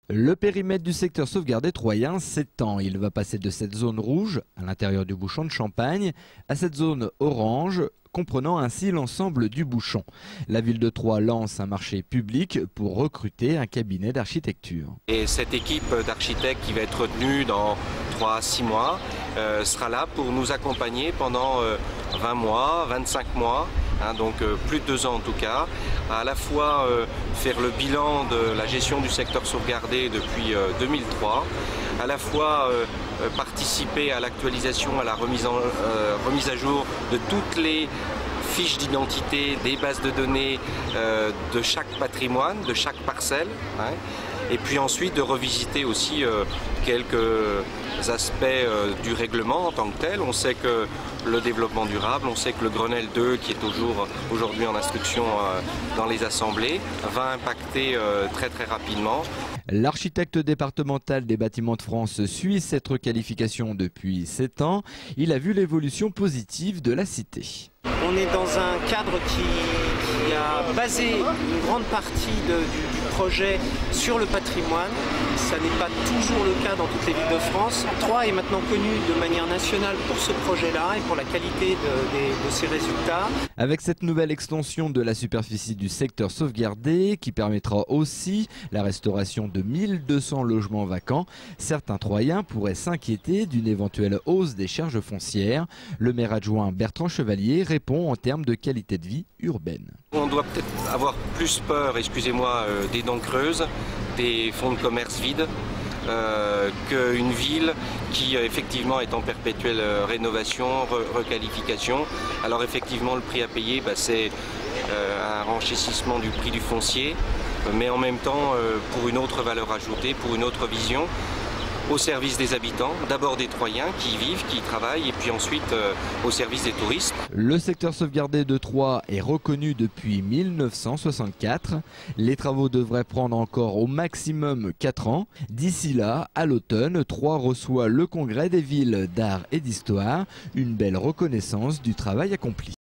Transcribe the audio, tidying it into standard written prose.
Le périmètre du secteur sauvegardé troyen s'étend. Il va passer de cette zone rouge, à l'intérieur du bouchon de Champagne, à cette zone orange, comprenant ainsi l'ensemble du bouchon. La ville de Troyes lance un marché public pour recruter un cabinet d'architecture. Et cette équipe d'architectes qui va être retenue dans 3 à 6 mois sera là pour nous accompagner pendant 20 mois, 25 mois, donc plus de 2 ans en tout cas, à la fois faire le bilan de la gestion du secteur sauvegardé depuis 2003, à la fois participer à l'actualisation, à la remise à jour de toutes les fiches d'identité, des bases de données de chaque patrimoine, de chaque parcelle, et puis ensuite de revisiter aussi quelques aspects du règlement en tant que tel. On sait que le développement durable, on sait que le Grenelle 2, qui est toujours aujourd'hui en instruction dans les assemblées, va impacter très rapidement. L'architecte départemental des bâtiments de France suit cette requalification depuis 7 ans. Il a vu l'évolution positive de la cité. On est dans un cadre qui a basé une grande partie du projet sur le patrimoine. Ça n'est pas toujours le cas dans toutes les villes de France. Troyes est maintenant connu de manière nationale pour ce projet-là et pour la qualité de ses résultats. Avec cette nouvelle extension de la superficie du secteur sauvegardé qui permettra aussi la restauration de 1200 logements vacants, certains Troyens pourraient s'inquiéter d'une éventuelle hausse des charges foncières. Le maire adjoint Bertrand Chevalier répond en termes de qualité de vie urbaine. On doit peut-être avoir plus peur, excusez-moi, des dents creuses, des fonds de commerce vides, qu'une ville qui effectivement est en perpétuelle rénovation, requalification. Alors effectivement le prix à payer, c'est un renchérissement du prix du foncier, mais en même temps pour une autre valeur ajoutée, pour une autre vision, au service des habitants, d'abord des Troyens qui y vivent, qui y travaillent, et puis ensuite au service des touristes. Le secteur sauvegardé de Troyes est reconnu depuis 1964. Les travaux devraient prendre encore au maximum 4 ans. D'ici là, à l'automne, Troyes reçoit le congrès des villes d'art et d'histoire, une belle reconnaissance du travail accompli.